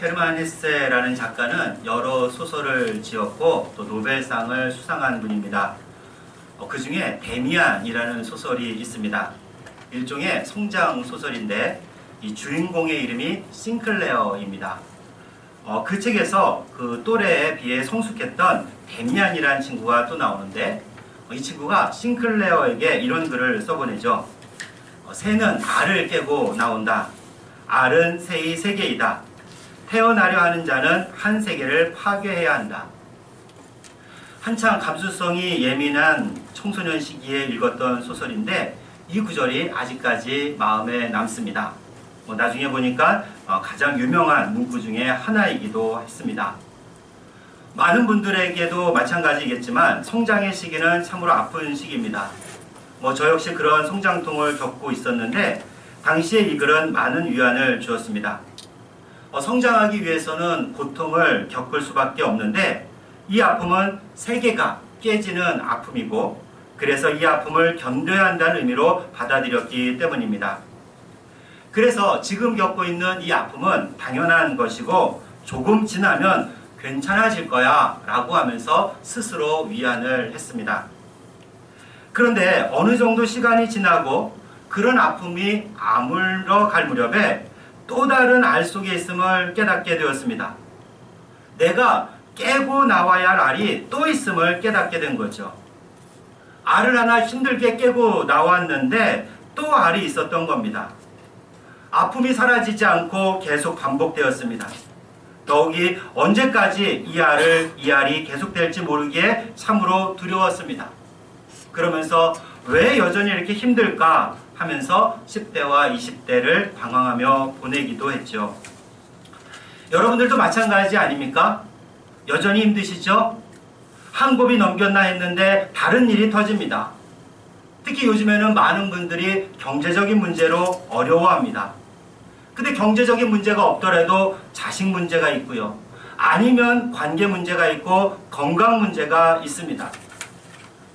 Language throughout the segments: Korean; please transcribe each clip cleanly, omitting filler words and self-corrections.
헤르만 헤세라는 작가는 여러 소설을 지었고 또 노벨상을 수상한 분입니다. 그 중에 데미안이라는 소설이 있습니다. 일종의 성장 소설인데 이 주인공의 이름이 싱클레어입니다. 그 책에서 그 또래에 비해 성숙했던 데미안이라는 친구가 또 나오는데 이 친구가 싱클레어에게 이런 글을 써보내죠. 새는 알을 깨고 나온다. 알은 새의 세계이다. 태어나려 하는 자는 한 세계를 파괴해야 한다. 한창 감수성이 예민한 청소년 시기에 읽었던 소설인데 이 구절이 아직까지 마음에 남습니다. 나중에 보니까 가장 유명한 문구 중에 하나이기도 했습니다. 많은 분들에게도 마찬가지겠지만 성장의 시기는 참으로 아픈 시기입니다. 저 역시 그런 성장통을 겪고 있었는데 당시에 이 글은 많은 위안을 주었습니다. 성장하기 위해서는 고통을 겪을 수밖에 없는데 이 아픔은 세계가 깨지는 아픔이고 그래서 이 아픔을 견뎌야 한다는 의미로 받아들였기 때문입니다. 그래서 지금 겪고 있는 이 아픔은 당연한 것이고 조금 지나면 괜찮아질 거야 라고 하면서 스스로 위안을 했습니다. 그런데 어느 정도 시간이 지나고 그런 아픔이 아물러 갈 무렵에 또 다른 알 속에 있음을 깨닫게 되었습니다. 내가 깨고 나와야 할 알이 또 있음을 깨닫게 된 거죠. 알을 하나 힘들게 깨고 나왔는데 또 알이 있었던 겁니다. 아픔이 사라지지 않고 계속 반복되었습니다. 더욱이 언제까지 이 알이 계속될지 모르기에 참으로 두려웠습니다. 그러면서 왜 여전히 이렇게 힘들까 하면서 10대와 20대를 방황하며 보내기도 했죠. 여러분들도 마찬가지 아닙니까? 여전히 힘드시죠? 한 곱이 넘겼나 했는데 다른 일이 터집니다. 특히 요즘에는 많은 분들이 경제적인 문제로 어려워합니다. 근데 경제적인 문제가 없더라도 자식 문제가 있고요. 아니면 관계 문제가 있고 건강 문제가 있습니다.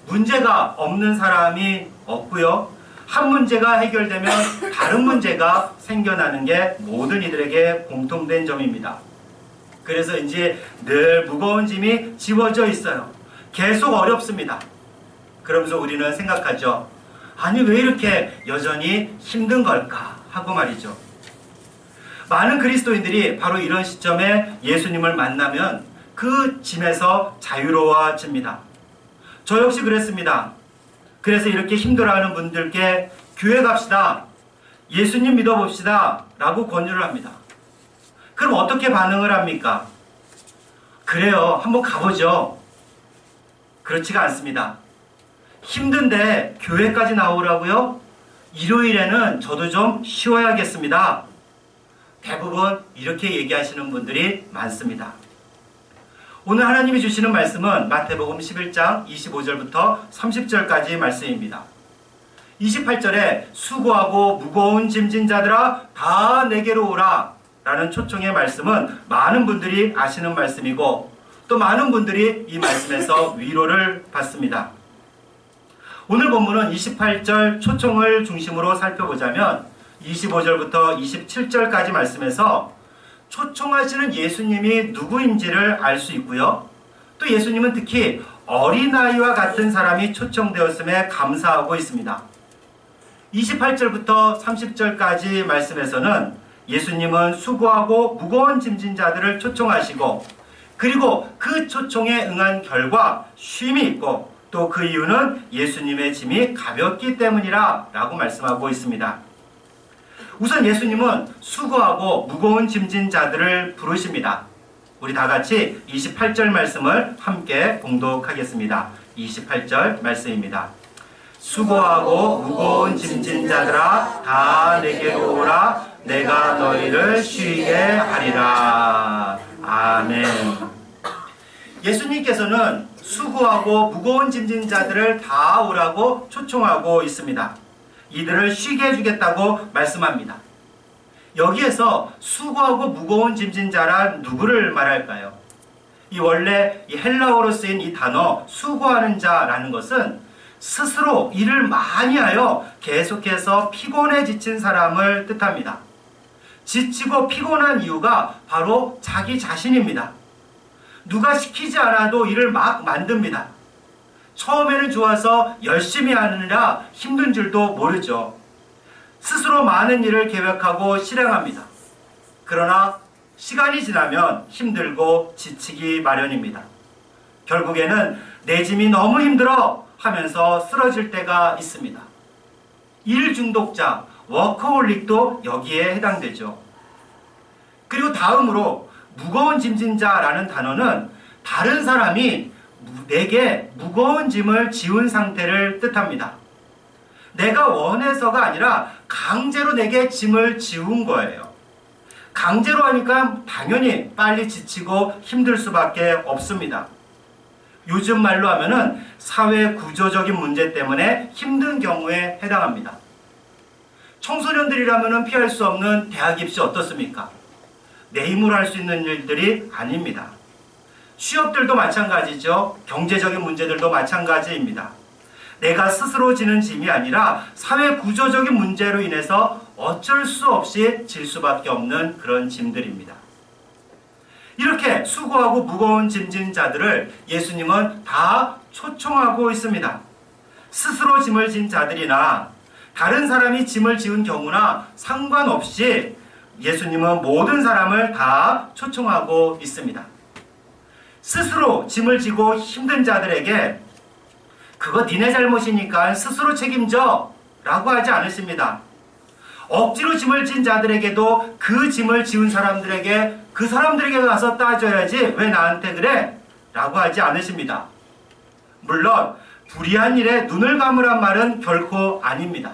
문제가 없는 사람이 없고요. 한 문제가 해결되면 다른 문제가 생겨나는 게 모든 이들에게 공통된 점입니다. 그래서 이제 늘 무거운 짐이 지워져 있어요. 계속 어렵습니다. 그러면서 우리는 생각하죠. 아니 왜 이렇게 여전히 힘든 걸까 하고 말이죠. 많은 그리스도인들이 바로 이런 시점에 예수님을 만나면 그 짐에서 자유로워집니다. 저 역시 그랬습니다. 그래서 이렇게 힘들어하는 분들께 교회 갑시다. 예수님 믿어봅시다. 라고 권유를 합니다. 그럼 어떻게 반응을 합니까? 그래요. 한번 가보죠. 그렇지가 않습니다. 힘든데 교회까지 나오라고요? 일요일에는 저도 좀 쉬어야겠습니다. 대부분 이렇게 얘기하시는 분들이 많습니다. 오늘 하나님이 주시는 말씀은 마태복음 11장 25절부터 30절까지 말씀입니다. 28절에 수고하고 무거운 짐진 자들아 다 내게로 오라 라는 초청의 말씀은 많은 분들이 아시는 말씀이고 또 많은 분들이 이 말씀에서 위로를 받습니다. 오늘 본문은 28절 초청을 중심으로 살펴보자면 25절부터 27절까지 말씀에서 초청하시는 예수님이 누구인지를 알 수 있고요. 또 예수님은 특히 어린아이와 같은 사람이 초청되었음에 감사하고 있습니다. 28절부터 30절까지 말씀에서는 예수님은 수고하고 무거운 짐진 자들을 초청하시고 그리고 그 초청에 응한 결과 쉼이 있고 또 그 이유는 예수님의 짐이 가볍기 때문이라 라고 말씀하고 있습니다. 우선 예수님은 수고하고 무거운 짐진 자들을 부르십니다. 우리 다 같이 28절 말씀을 함께 봉독하겠습니다. 28절 말씀입니다. 수고하고 무거운 짐진 자들아 다 내게로 오라 내가 너희를 쉬게 하리라. 아멘. 예수님께서는 수고하고 무거운 짐진 자들을 다 오라고 초청하고 있습니다. 이들을 쉬게 해주겠다고 말씀합니다. 여기에서 수고하고 무거운 짐진 자란 누구를 말할까요? 원래 이 헬라어로 쓰인 이 단어 수고하는 자라는 것은 스스로 일을 많이 하여 계속해서 피곤해 지친 사람을 뜻합니다. 지치고 피곤한 이유가 바로 자기 자신입니다. 누가 시키지 않아도 일을 막 만듭니다. 처음에는 좋아서 열심히 하느라 힘든 줄도 모르죠. 스스로 많은 일을 계획하고 실행합니다. 그러나 시간이 지나면 힘들고 지치기 마련입니다. 결국에는 내 짐이 너무 힘들어 하면서 쓰러질 때가 있습니다. 일 중독자, 워커홀릭도 여기에 해당되죠. 그리고 다음으로 무거운 짐진 자라는 단어는 다른 사람이 내게 무거운 짐을 지운 상태를 뜻합니다. 내가 원해서가 아니라 강제로 내게 짐을 지운 거예요. 강제로 하니까 당연히 빨리 지치고 힘들 수밖에 없습니다. 요즘 말로 하면은 사회 구조적인 문제 때문에 힘든 경우에 해당합니다. 청소년들이라면 피할 수 없는 대학 입시 어떻습니까? 내 힘으로 할 수 있는 일들이 아닙니다. 취업들도 마찬가지죠. 경제적인 문제들도 마찬가지입니다. 내가 스스로 지는 짐이 아니라 사회 구조적인 문제로 인해서 어쩔 수 없이 질 수밖에 없는 그런 짐들입니다. 이렇게 수고하고 무거운 짐진 자들을 예수님은 다 초청하고 있습니다. 스스로 짐을 진 자들이나 다른 사람이 짐을 지은 경우나 상관없이 예수님은 모든 사람을 다 초청하고 있습니다. 스스로 짐을 지고 힘든 자들에게 그거 니네 잘못이니까 스스로 책임져 라고 하지 않으십니다. 억지로 짐을 진 자들에게도 그 짐을 지은 사람들에게 그 사람들에게 가서 따져야지 왜 나한테 그래? 라고 하지 않으십니다. 물론 불의한 일에 눈을 감으란 말은 결코 아닙니다.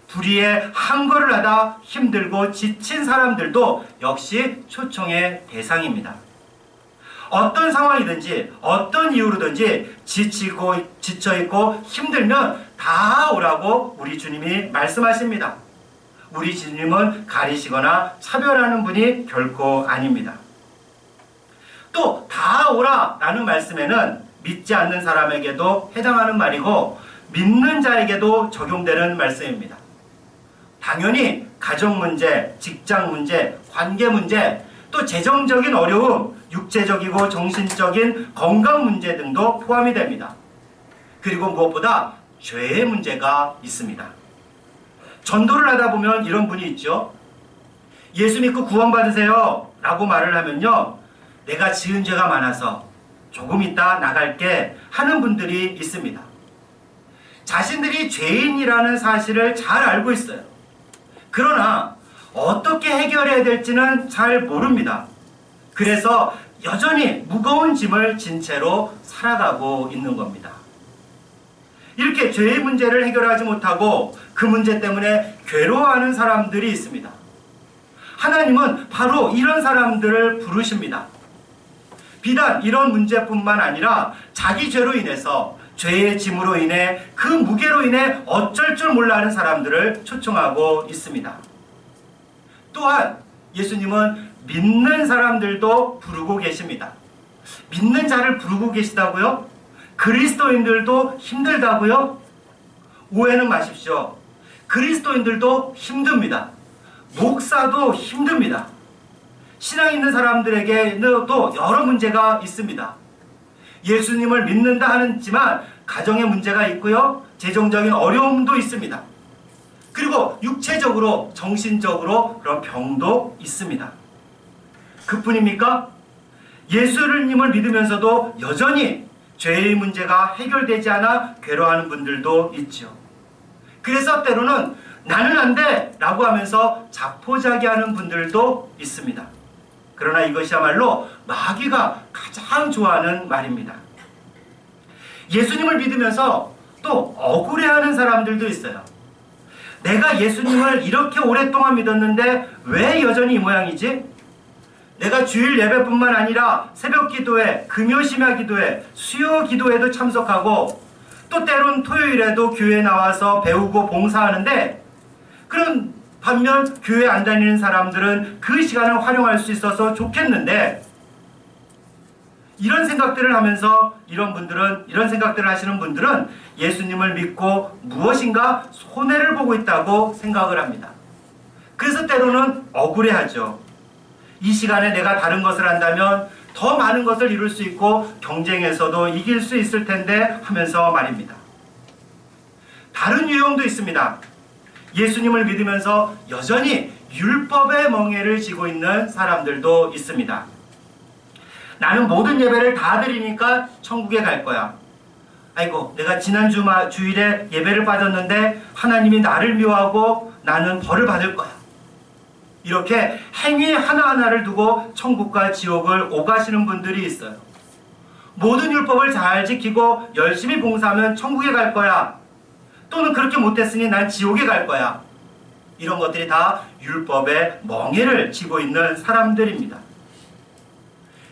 불의에 항거를 하다 힘들고 지친 사람들도 역시 초청의 대상입니다. 어떤 상황이든지 어떤 이유로든지 지치고 지쳐있고 힘들면 다 오라고 우리 주님이 말씀하십니다. 우리 주님은 가리시거나 차별하는 분이 결코 아닙니다. 또 다 오라 라는 말씀에는 믿지 않는 사람에게도 해당하는 말이고 믿는 자에게도 적용되는 말씀입니다. 당연히 가정 문제, 직장 문제, 관계 문제, 또 재정적인 어려움, 육체적이고 정신적인 건강 문제 등도 포함이 됩니다. 그리고 무엇보다 죄의 문제가 있습니다. 전도를 하다 보면 이런 분이 있죠. 예수 믿고 구원받으세요 라고 말을 하면요, 내가 지은 죄가 많아서 조금 있다 나갈게 하는 분들이 있습니다. 자신들이 죄인이라는 사실을 잘 알고 있어요. 그러나 어떻게 해결해야 될지는 잘 모릅니다. 그래서 여전히 무거운 짐을 진 채로 살아가고 있는 겁니다. 이렇게 죄의 문제를 해결하지 못하고 그 문제 때문에 괴로워하는 사람들이 있습니다. 하나님은 바로 이런 사람들을 부르십니다. 비단 이런 문제뿐만 아니라 자기 죄로 인해서 죄의 짐으로 인해 그 무게로 인해 어쩔 줄 몰라 하는 사람들을 초청하고 있습니다. 또한 예수님은 믿는 사람들도 부르고 계십니다. 믿는 자를 부르고 계시다고요? 그리스도인들도 힘들다고요? 오해는 마십시오. 그리스도인들도 힘듭니다. 목사도 힘듭니다. 신앙 있는 사람들에게도 여러 문제가 있습니다. 예수님을 믿는다 하지만 가정에 문제가 있고요. 재정적인 어려움도 있습니다. 그리고 육체적으로, 정신적으로 그런 병도 있습니다. 그뿐입니까? 예수님을 믿으면서도 여전히 죄의 문제가 해결되지 않아 괴로워하는 분들도 있죠. 그래서 때로는 나는 안 돼! 라고 하면서 자포자기하는 분들도 있습니다. 그러나 이것이야말로 마귀가 가장 좋아하는 말입니다. 예수님을 믿으면서 또 억울해하는 사람들도 있어요. 내가 예수님을 이렇게 오랫동안 믿었는데 왜 여전히 이 모양이지? 내가 주일 예배뿐만 아니라 새벽 기도회, 금요 심야 기도회, 수요 기도회도 참석하고 또 때론 토요일에도 교회에 나와서 배우고 봉사하는데, 그런 반면 교회 안 다니는 사람들은 그 시간을 활용할 수 있어서 좋겠는데, 이런 생각들을 하면서 이런 생각들을 하시는 분들은 예수님을 믿고 무엇인가 손해를 보고 있다고 생각을 합니다. 그래서 때로는 억울해하죠. 이 시간에 내가 다른 것을 한다면 더 많은 것을 이룰 수 있고 경쟁에서도 이길 수 있을 텐데 하면서 말입니다. 다른 유형도 있습니다. 예수님을 믿으면서 여전히 율법의 멍에를 지고 있는 사람들도 있습니다. 나는 모든 예배를 다 드리니까 천국에 갈 거야. 아이고, 내가 지난 주일에 예배를 빠졌는데 하나님이 나를 미워하고 나는 벌을 받을 거야. 이렇게 행위 하나하나를 두고 천국과 지옥을 오가시는 분들이 있어요. 모든 율법을 잘 지키고 열심히 봉사하면 천국에 갈 거야. 또는 그렇게 못했으니 난 지옥에 갈 거야. 이런 것들이 다 율법의 멍에를 지고 있는 사람들입니다.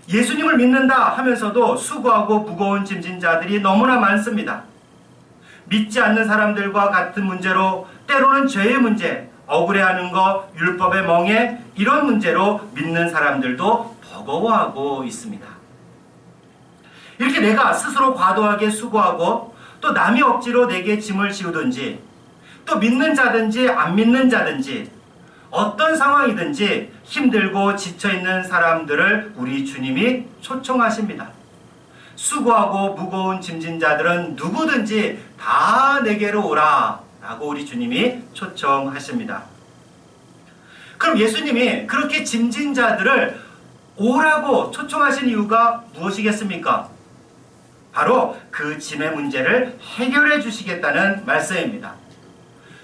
예수님을 믿는다 하면서도 수고하고 무거운 짐진 자들이 너무나 많습니다. 믿지 않는 사람들과 같은 문제로 때로는 죄의 문제, 억울해하는 것, 율법의 멍에 이런 문제로 믿는 사람들도 버거워하고 있습니다. 이렇게 내가 스스로 과도하게 수고하고 또 남이 억지로 내게 짐을 지우든지 또 믿는 자든지 안 믿는 자든지 어떤 상황이든지 힘들고 지쳐있는 사람들을 우리 주님이 초청하십니다. 수고하고 무거운 짐진 자들은 누구든지 다 내게로 오라 라고 우리 주님이 초청하십니다. 그럼 예수님이 그렇게 짐진 자들을 오라고 초청하신 이유가 무엇이겠습니까? 바로 그 짐의 문제를 해결해 주시겠다는 말씀입니다.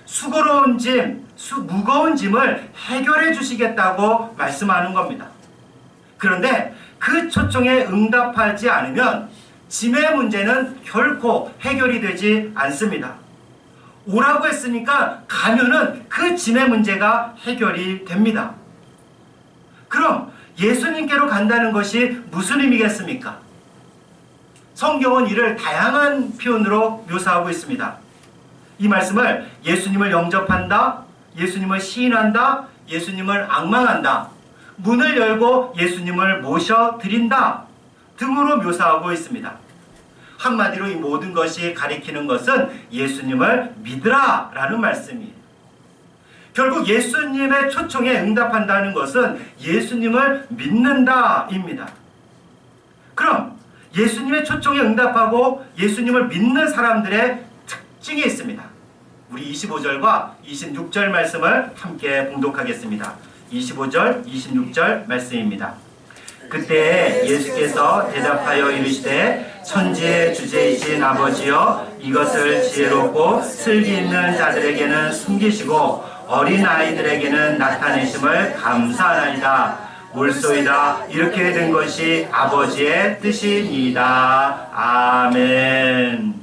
수고로운 짐, 무거운 짐을 해결해 주시겠다고 말씀하는 겁니다. 그런데 그 초청에 응답하지 않으면 짐의 문제는 결코 해결이 되지 않습니다. 오라고 했으니까 가면은 그 짐의 문제가 해결이 됩니다. 그럼 예수님께로 간다는 것이 무슨 의미겠습니까? 성경은 이를 다양한 표현으로 묘사하고 있습니다. 이 말씀을 예수님을 영접한다, 예수님을 시인한다, 예수님을 앙망한다, 문을 열고 예수님을 모셔드린다 등으로 묘사하고 있습니다. 한마디로 이 모든 것이 가리키는 것은 예수님을 믿으라 라는 말씀이에요. 결국 예수님의 초청에 응답한다는 것은 예수님을 믿는다 입니다. 그럼 예수님의 초청에 응답하고 예수님을 믿는 사람들의 특징이 있습니다. 우리 25절과 26절 말씀을 함께 봉독하겠습니다. 25절, 26절 말씀입니다. 그때 예수께서 대답하여 이르시되 천지의 주제이신 아버지여 이것을 지혜롭고 슬기 있는 자들에게는 숨기시고 어린아이들에게는 나타내심을 감사하나이다. 옳소이다. 이렇게 된 것이 아버지의 뜻이니이다. 아멘.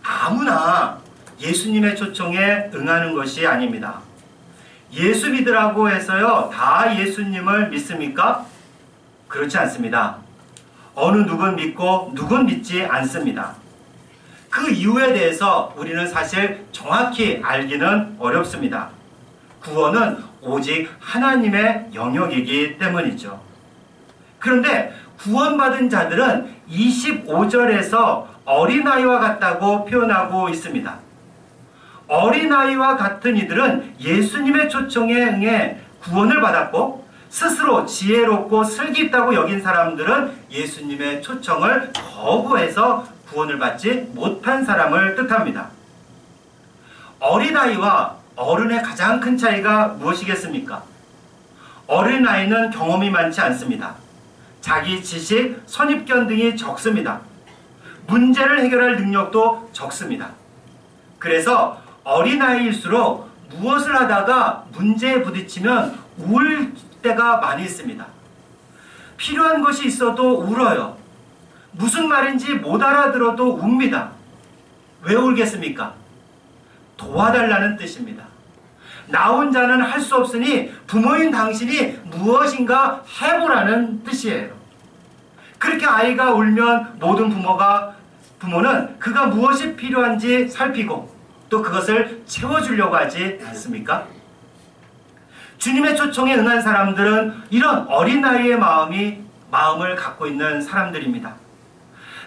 아무나 예수님의 초청에 응하는 것이 아닙니다. 예수 믿으라고 해서요 다 예수님을 믿습니까? 그렇지 않습니다. 어느 누군 믿고 누군 믿지 않습니다. 그 이유에 대해서 우리는 사실 정확히 알기는 어렵습니다. 구원은 오직 하나님의 영역이기 때문이죠. 그런데 구원받은 자들은 25절에서 어린아이와 같다고 표현하고 있습니다. 어린아이와 같은 이들은 예수님의 초청에 응해 구원을 받았고 스스로 지혜롭고 슬기 있다고 여긴 사람들은 예수님의 초청을 거부해서 구원을 받지 못한 사람을 뜻합니다. 어린아이와 어른의 가장 큰 차이가 무엇이겠습니까? 어린아이는 경험이 많지 않습니다. 자기 지식, 선입견 등이 적습니다. 문제를 해결할 능력도 적습니다. 그래서 어린아이일수록 무엇을 하다가 문제에 부딪히면 울 때가 많이 있습니다. 필요한 것이 있어도 울어요. 무슨 말인지 못 알아들어도 웁니다. 왜 울겠습니까? 도와달라는 뜻입니다. 나 혼자는 할 수 없으니 부모인 당신이 무엇인가 해보라는 뜻이에요. 그렇게 아이가 울면 모든 부모는 그가 무엇이 필요한지 살피고 또 그것을 채워주려고 하지 않습니까? 주님의 초청에 응한 사람들은 이런 어린아이의 마음을 갖고 있는 사람들입니다.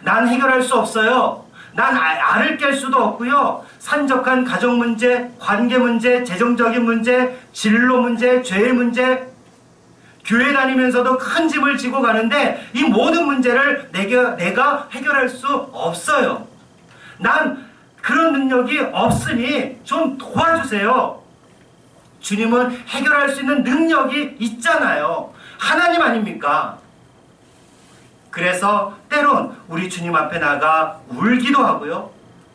난 해결할 수 없어요. 난 알을 깰 수도 없고요. 산적한 가정 문제, 관계 문제, 재정적인 문제, 진로 문제, 죄의 문제, 교회 다니면서도 큰 짐을 지고 가는데 이 모든 문제를 내가 해결할 수 없어요. 난 그런 능력이 없으니 좀 도와주세요. 주님은 해결할 수 있는 능력이 있잖아요. 하나님 아닙니까? 그래서 때론 우리 주님 앞에 나가 울기도 하고요.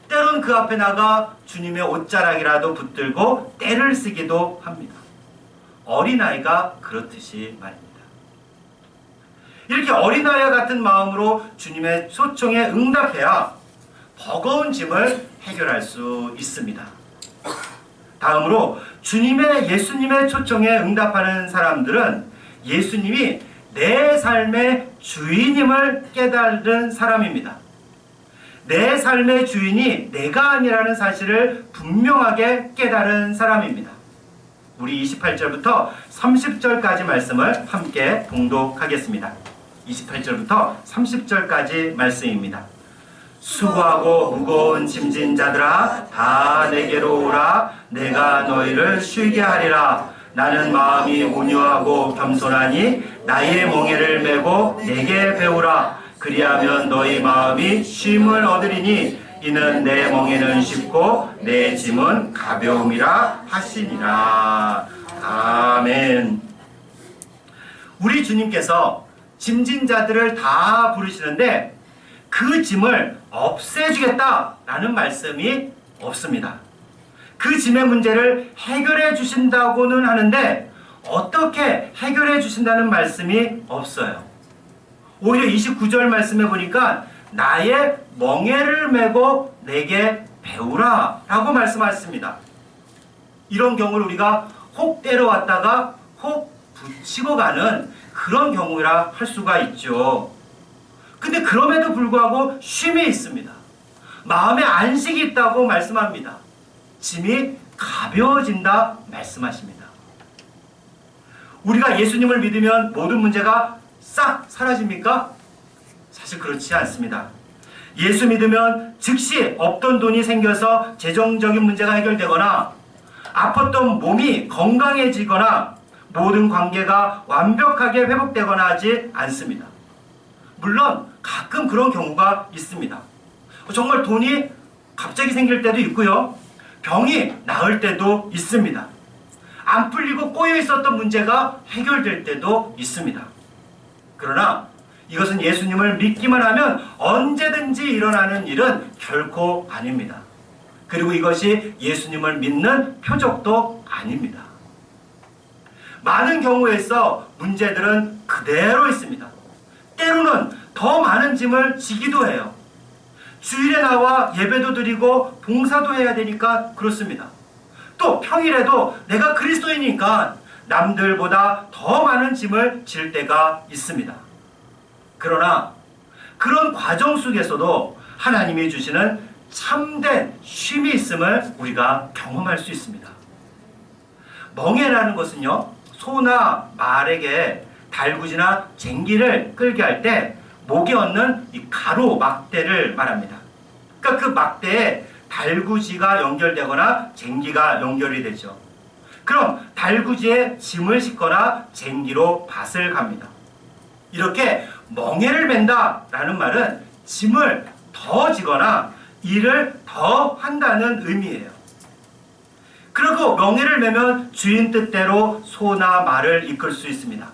때론 그 앞에 나가 주님의 옷자락이라도 붙들고 떼를 쓰기도 합니다. 어린아이가 그렇듯이 말입니다. 이렇게 어린아이와 같은 마음으로 주님의 초청에 응답해야 버거운 짐을 해결할 수 있습니다. 다음으로 예수님의 초청에 응답하는 사람들은 예수님이 내 삶의 주인임을 깨달은 사람입니다. 내 삶의 주인이 내가 아니라는 사실을 분명하게 깨달은 사람입니다. 우리 28절부터 30절까지 말씀을 함께 봉독하겠습니다. 28절부터 30절까지 말씀입니다. 수고하고 무거운 짐진 자들아 다 내게로 오라. 내가 너희를 쉬게 하리라. 나는 마음이 온유하고 겸손하니 나의 멍에를 메고 내게 배우라. 그리하면 너희 마음이 쉼을 얻으리니 이는 내 멍에는 쉽고 내 짐은 가벼움이라 하시니라. 아멘. 우리 주님께서 짐진 자들을 다 부르시는데 그 짐을 없애주겠다라는 말씀이 없습니다. 그 짐의 문제를 해결해 주신다고는 하는데 어떻게 해결해 주신다는 말씀이 없어요. 오히려 29절 말씀에 보니까 나의 멍에를 메고 내게 배우라 라고 말씀하셨습니다. 이런 경우를 우리가 혹 때려왔다가 혹 붙이고 가는 그런 경우라 할 수가 있죠. 근데 그럼에도 불구하고 쉼이 있습니다. 마음에 안식이 있다고 말씀합니다. 짐이 가벼워진다 말씀하십니다. 우리가 예수님을 믿으면 모든 문제가 싹 사라집니까? 사실 그렇지 않습니다. 예수 믿으면 즉시 없던 돈이 생겨서 재정적인 문제가 해결되거나 아팠던 몸이 건강해지거나 모든 관계가 완벽하게 회복되거나 하지 않습니다. 물론 가끔 그런 경우가 있습니다. 정말 돈이 갑자기 생길 때도 있고요. 병이 나을 때도 있습니다. 안 풀리고 꼬여 있었던 문제가 해결될 때도 있습니다. 그러나 이것은 예수님을 믿기만 하면 언제든지 일어나는 일은 결코 아닙니다. 그리고 이것이 예수님을 믿는 표적도 아닙니다. 많은 경우에서 문제들은 그대로 있습니다. 때로는 더 많은 짐을 지기도 해요. 주일에 나와 예배도 드리고 봉사도 해야 되니까 그렇습니다. 또 평일에도 내가 그리스도이니까 남들보다 더 많은 짐을 질 때가 있습니다. 그러나 그런 과정 속에서도 하나님이 주시는 참된 쉼이 있음을 우리가 경험할 수 있습니다. 멍에라는 것은요, 소나 말에게 달구지나 쟁기를 끌게 할 때 목에 얹는 이 가로 막대를 말합니다. 그러니까 그 막대에 달구지가 연결되거나 쟁기가 연결이 되죠. 그럼 달구지에 짐을 싣거나 쟁기로 밭을 갑니다. 이렇게 멍에를 맨다 라는 말은 짐을 더 지거나 일을 더 한다는 의미예요. 그리고 멍에를 매면 주인 뜻대로 소나 말을 이끌 수 있습니다.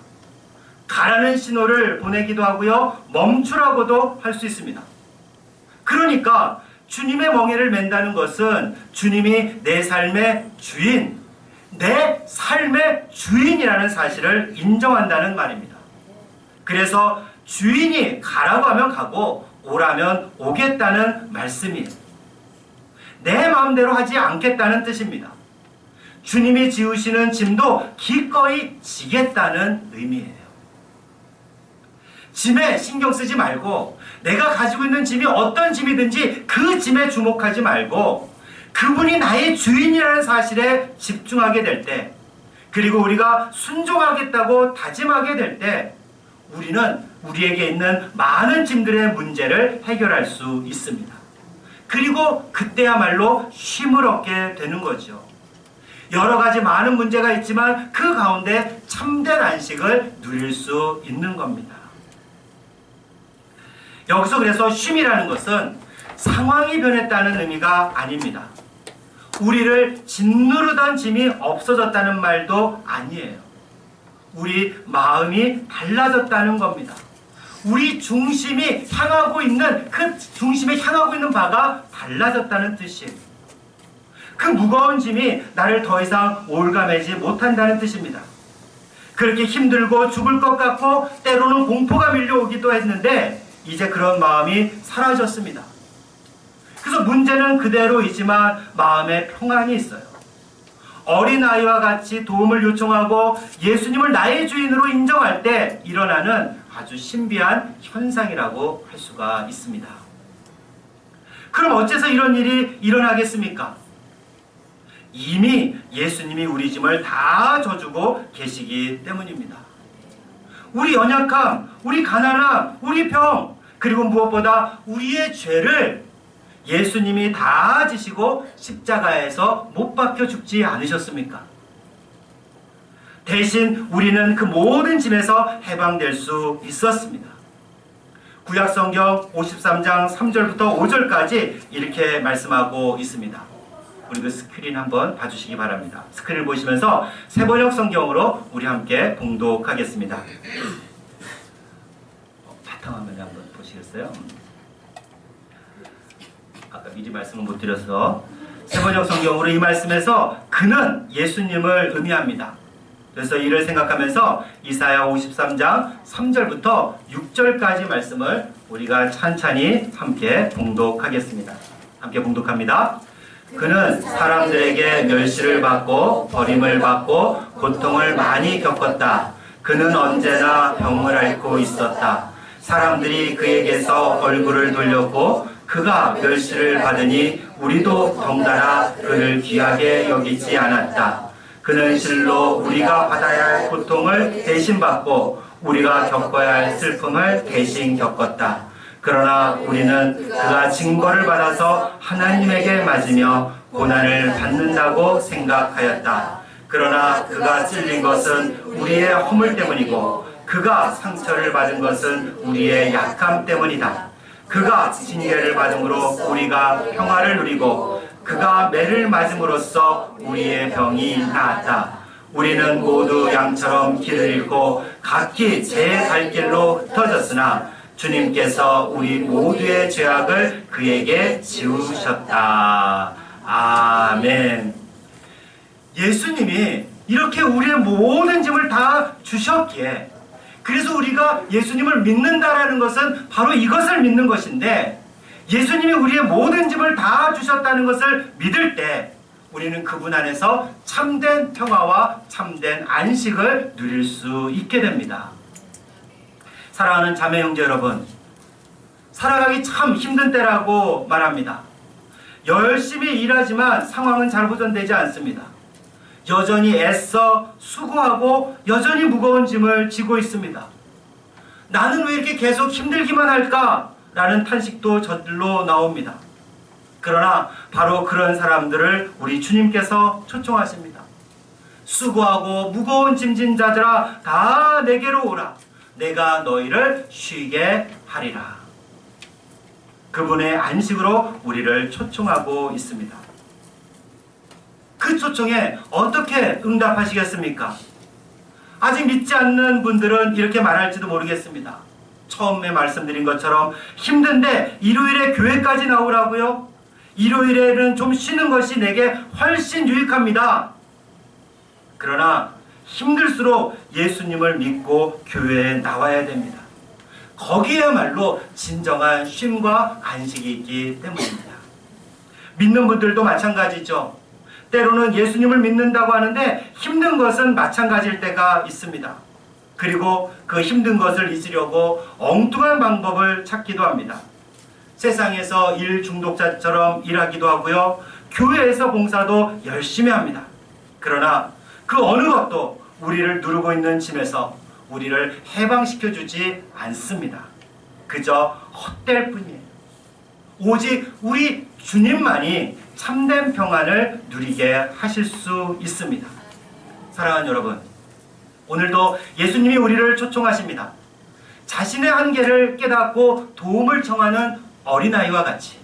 가라는 신호를 보내기도 하고요. 멈추라고도 할 수 있습니다. 그러니까 주님의 멍에를 맨다는 것은 주님이 내 삶의 주인, 내 삶의 주인이라는 사실을 인정한다는 말입니다. 그래서 주인이 가라고 하면 가고 오라면 오겠다는 말씀이에요. 내 마음대로 하지 않겠다는 뜻입니다. 주님이 지우시는 짐도 기꺼이 지겠다는 의미예요. 짐에 신경 쓰지 말고 내가 가지고 있는 짐이 어떤 짐이든지 그 짐에 주목하지 말고 그분이 나의 주인이라는 사실에 집중하게 될 때, 그리고 우리가 순종하겠다고 다짐하게 될 때 우리는 우리에게 있는 많은 짐들의 문제를 해결할 수 있습니다. 그리고 그때야말로 쉼을 얻게 되는 거죠. 여러 가지 많은 문제가 있지만 그 가운데 참된 안식을 누릴 수 있는 겁니다. 여기서 그래서 쉼이라는 것은 상황이 변했다는 의미가 아닙니다. 우리를 짓누르던 짐이 없어졌다는 말도 아니에요. 우리 마음이 달라졌다는 겁니다. 우리 중심이 향하고 있는 그 중심에 향하고 있는 바가 달라졌다는 뜻이에요. 그 무거운 짐이 나를 더 이상 올가매지 못한다는 뜻입니다. 그렇게 힘들고 죽을 것 같고 때로는 공포가 밀려오기도 했는데 이제 그런 마음이 사라졌습니다. 그래서 문제는 그대로이지만 마음에 평안이 있어요. 어린아이와 같이 도움을 요청하고 예수님을 나의 주인으로 인정할 때 일어나는 아주 신비한 현상이라고 할 수가 있습니다. 그럼 어째서 이런 일이 일어나겠습니까? 이미 예수님이 우리 짐을 다 져주고 계시기 때문입니다. 우리 연약함, 우리 가난함, 우리 병, 그리고 무엇보다 우리의 죄를 예수님이 다 지시고 십자가에서 못 박혀 죽지 않으셨습니까? 대신 우리는 그 모든 짐에서 해방될 수 있었습니다. 구약성경 53장 3절부터 5절까지 이렇게 말씀하고 있습니다. 우리 그 스크린 한번 봐주시기 바랍니다. 스크린을 보시면서 새번역 성경으로 우리 함께 봉독하겠습니다. 바탕화면에 한번 보시겠어요? 아까 미리 말씀을 못 드려서 새번역 성경으로 이 말씀에서 그는 예수님을 의미합니다. 그래서 이를 생각하면서 이사야 53장 3절부터 6절까지 말씀을 우리가 찬찬히 함께 봉독하겠습니다. 함께 봉독합니다. 그는 사람들에게 멸시를 받고 버림을 받고 고통을 많이 겪었다. 그는 언제나 병을 앓고 있었다. 사람들이 그에게서 얼굴을 돌렸고 그가 멸시를 받으니 우리도 덩달아 그를 귀하게 여기지 않았다. 그는 실로 우리가 받아야 할 고통을 대신 받고 우리가 겪어야 할 슬픔을 대신 겪었다. 그러나 우리는 그가 징벌을 받아서 하나님에게 맞으며 고난을 받는다고 생각하였다. 그러나 그가 찔린 것은 우리의 허물 때문이고 그가 상처를 받은 것은 우리의 약함 때문이다. 그가 징계를 받음으로 우리가 평화를 누리고 그가 매를 맞음으로써 우리의 병이 나았다. 우리는 모두 양처럼 길을 잃고 각기 제 갈 길로 흩어졌으나 주님께서 우리 모두의 죄악을 그에게 지우셨다. 아멘. 예수님이 이렇게 우리의 모든 짐을 다 주셨기에 그래서 우리가 예수님을 믿는다라는 것은 바로 이것을 믿는 것인데 예수님이 우리의 모든 짐을 다 주셨다는 것을 믿을 때 우리는 그분 안에서 참된 평화와 참된 안식을 누릴 수 있게 됩니다. 사랑하는 자매 형제 여러분, 살아가기 참 힘든 때라고 말합니다. 열심히 일하지만 상황은 잘 호전되지 않습니다. 여전히 애써 수고하고 여전히 무거운 짐을 지고 있습니다. 나는 왜 이렇게 계속 힘들기만 할까? 라는 탄식도 저절로 나옵니다. 그러나 바로 그런 사람들을 우리 주님께서 초청하십니다. 수고하고 무거운 짐진 자들아 다 내게로 오라. 내가 너희를 쉬게 하리라. 그분의 안식으로 우리를 초청하고 있습니다. 그 초청에 어떻게 응답하시겠습니까? 아직 믿지 않는 분들은 이렇게 말할지도 모르겠습니다. 처음에 말씀드린 것처럼 힘든데 일요일에 교회까지 나오라고요? 일요일에는 좀 쉬는 것이 내게 훨씬 유익합니다. 그러나 힘들수록 예수님을 믿고 교회에 나와야 됩니다. 거기에야말로 진정한 쉼과 안식이 있기 때문입니다. 믿는 분들도 마찬가지죠. 때로는 예수님을 믿는다고 하는데 힘든 것은 마찬가지일 때가 있습니다. 그리고 그 힘든 것을 잊으려고 엉뚱한 방법을 찾기도 합니다. 세상에서 일 중독자처럼 일하기도 하고요. 교회에서 봉사도 열심히 합니다. 그러나 그 어느 것도 우리를 누르고 있는 짐에서 우리를 해방시켜주지 않습니다. 그저 헛될 뿐이에요. 오직 우리 주님만이 참된 평안을 누리게 하실 수 있습니다. 사랑하는 여러분, 오늘도 예수님이 우리를 초청하십니다. 자신의 한계를 깨닫고 도움을 청하는 어린아이와 같이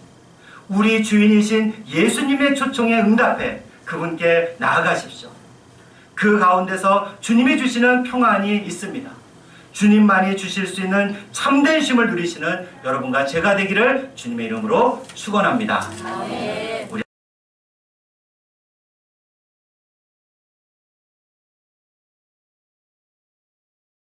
우리 주인이신 예수님의 초청에 응답해 그분께 나아가십시오. 그 가운데서 주님이 주시는 평안이 있습니다. 주님만이 주실 수 있는 참된 쉼을 누리시는 여러분과 제가 되기를 주님의 이름으로 축원합니다. 우리